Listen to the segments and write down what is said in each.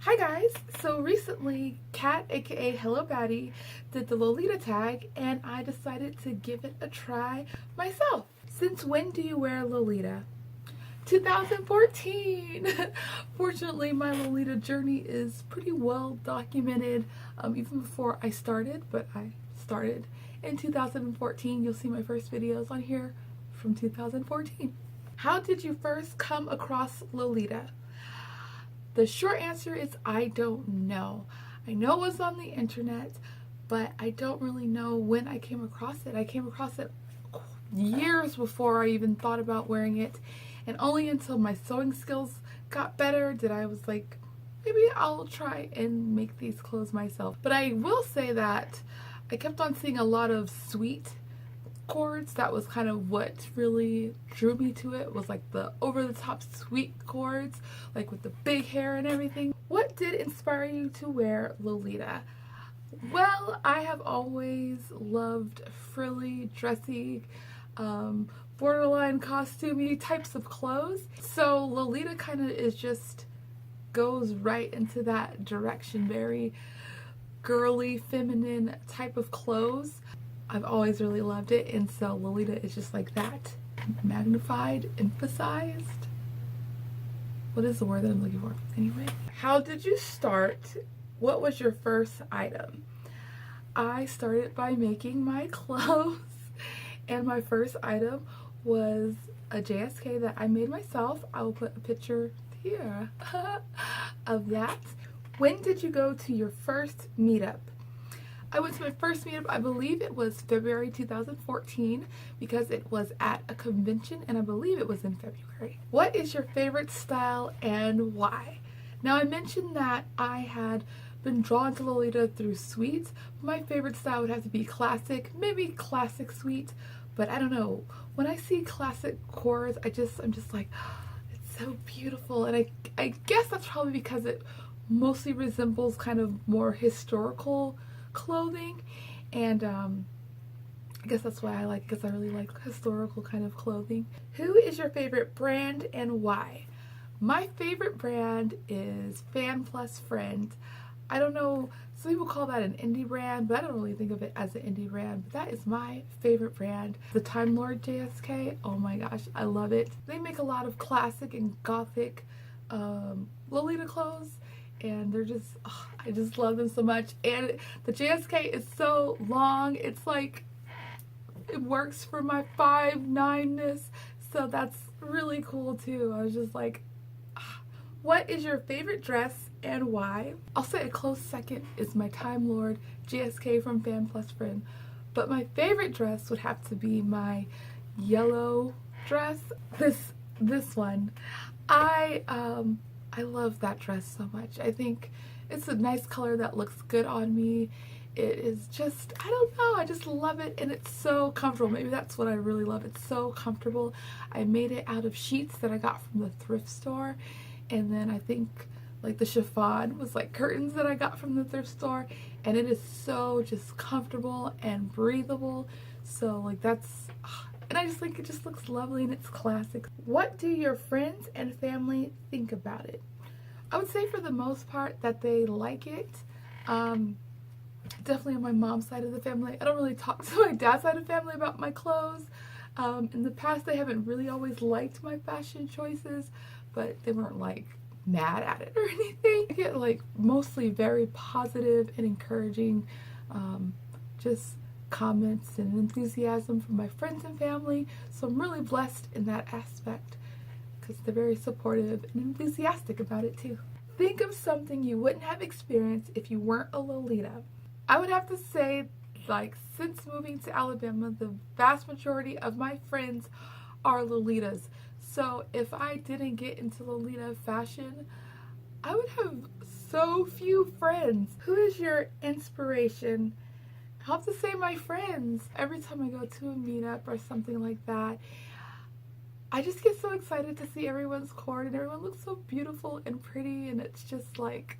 Hi guys! So recently, Kat aka Hello Baddie did the Lolita tag and I decided to give it a try myself. Since when do you wear Lolita? 2014! Fortunately, my Lolita journey is pretty well documented even before I started, but I started in 2014. You'll see my first videos on here from 2014. How did you first come across Lolita? The short answer is I don't know. I know it was on the internet, but I don't really know when I came across it. I came across it years before I even thought about wearing it, and only until my sewing skills got better did I was like, maybe I'll try and make these clothes myself. But I will say that I kept on seeing a lot of sweet cords. That was kind of what really drew me to it, was like the over-the-top sweet cords, like with the big hair and everything. What did inspire you to wear Lolita? Well, I have always loved frilly, dressy, borderline costumey types of clothes. So Lolita kind of is just goes right into that direction, very girly, feminine type of clothes. I've always really loved it, and so Lolita is just like that. Magnified, emphasized. What is the word that I'm looking for? Anyway. How did you start? What was your first item? I started by making my clothes, and my first item was a JSK that I made myself. I will put a picture here of that. When did you go to your first meetup? I went to my first meetup, I believe it was February 2014, because it was at a convention, and I believe it was in February. What is your favorite style and why? Now, I mentioned that I had been drawn to Lolita through sweets. My favorite style would have to be classic, maybe classic sweet, but I don't know. When I see classic cords, I'm just like, oh, it's so beautiful, and I guess that's probably because it mostly resembles kind of more historical clothing, and I guess that's why I like it, because I really like historical kind of clothing. Who is your favorite brand and why? My favorite brand is Fan Plus Friend. I don't know, some people call that an indie brand, but I don't really think of it as an indie brand, but that is my favorite brand. The Time Lord JSK, oh my gosh, I love it. They make a lot of classic and gothic Lolita clothes, and they're just, oh, I just love them so much. And the JSK is so long, it's like, it works for my 5'9"ness, so that's really cool too. I was just like, ah. What is your favorite dress and why? I'll say a close second is my Time Lord JSK from Fan Plus Friend, but my favorite dress would have to be my yellow dress. This one. I love that dress so much. I think it's a nice color that looks good on me. It is just, I don't know, I just love it, and it's so comfortable. Maybe that's what I really love. It's so comfortable. I made it out of sheets that I got from the thrift store, and then I think like the chiffon was like curtains that I got from the thrift store, and it is so just comfortable and breathable. So like that's, and I just think it just looks lovely, and it's classic. What do your friends and family think about it? I would say for the most part that they like it. Definitely on my mom's side of the family. I don't really talk to my dad's side of the family about my clothes. In the past, they haven't really always liked my fashion choices, but they weren't like mad at it or anything. I get like mostly very positive and encouraging just comments and enthusiasm from my friends and family, so I'm really blessed in that aspect because they're very supportive and enthusiastic about it too. Think of something you wouldn't have experienced if you weren't a Lolita. I would have to say, like, since moving to Alabama, the vast majority of my friends are Lolitas, so if I didn't get into Lolita fashion, I would have so few friends. Who is your inspiration? I have to say my friends. Every time I go to a meetup or something like that, I just get so excited to see everyone's cord, and everyone looks so beautiful and pretty, and it's just like,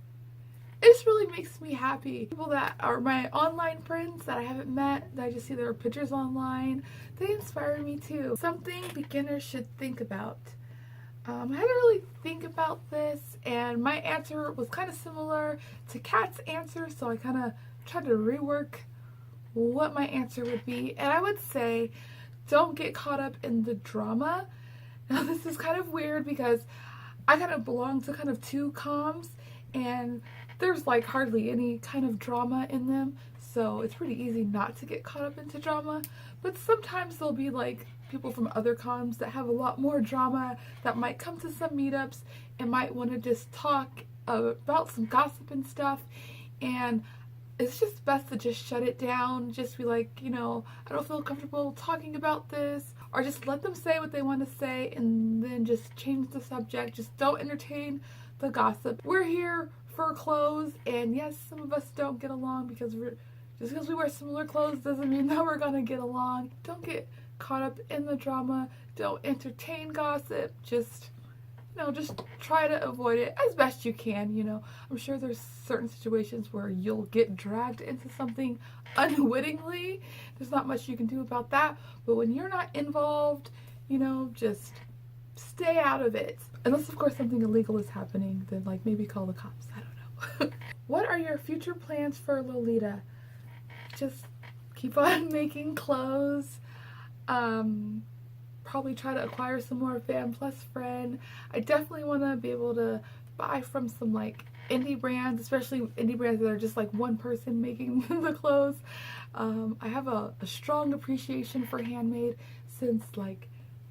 it just really makes me happy. People that are my online friends that I haven't met, that I just see their pictures online, they inspire me too. Something beginners should think about. I had to really think about this, and my answer was kind of similar to Kat's answer, so I kind of tried to rework what my answer would be. And I would say, don't get caught up in the drama. Now, this is kind of weird because I kind of belong to kind of two comms, and there's like hardly any kind of drama in them, so it's pretty easy not to get caught up into drama. But sometimes there'll be like people from other comms that have a lot more drama that might come to some meetups and might want to just talk about some gossip and stuff, and it's just best to just shut it down. Just be like, you know, I don't feel comfortable talking about this, or just let them say what they want to say and then just change the subject. Just don't entertain the gossip. We're here for clothes, and yes, some of us don't get along because just because we wear similar clothes doesn't mean that we're gonna get along. Don't get caught up in the drama. Don't entertain gossip. Just, you know, just try to avoid it as best you can. You know, I'm sure there's certain situations where you'll get dragged into something unwittingly. There's not much you can do about that, but when you're not involved, you know, just stay out of it. Unless, of course, something illegal is happening, then like maybe call the cops. I don't know. What are your future plans for Lolita? Just keep on making clothes. Probably try to acquire some more Fan Plus Friend. I definitely want to be able to buy from some like indie brands, especially indie brands that are just like one person making the clothes. I have a strong appreciation for handmade, since like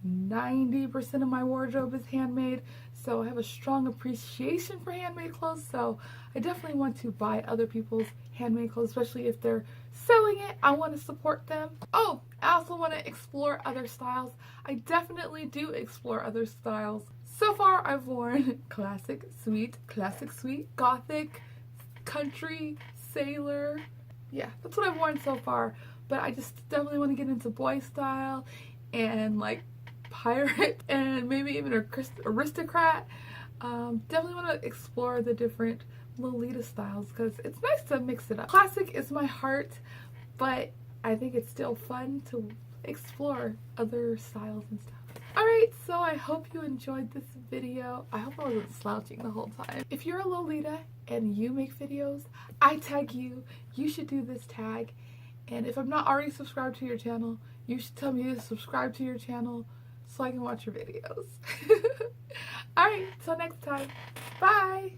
90% of my wardrobe is handmade, so I have a strong appreciation for handmade clothes. So I definitely want to buy other people's handmade clothes, especially if they're selling it. I want to support them. Oh, I also want to explore other styles. I definitely do explore other styles. So far I've worn classic, sweet, gothic, country, sailor. Yeah, that's what I've worn so far, but I just definitely want to get into boy style and like pirate and maybe even aristocrat. Definitely want to explore the different Lolita styles because it's nice to mix it up. Classic is my heart, but I think it's still fun to explore other styles and stuff. Alright, so I hope you enjoyed this video. I hope I wasn't slouching the whole time. If you're a Lolita and you make videos, I tag you. You should do this tag. And if I'm not already subscribed to your channel, you should tell me to subscribe to your channel so I can watch your videos. Alright, till next time. Bye!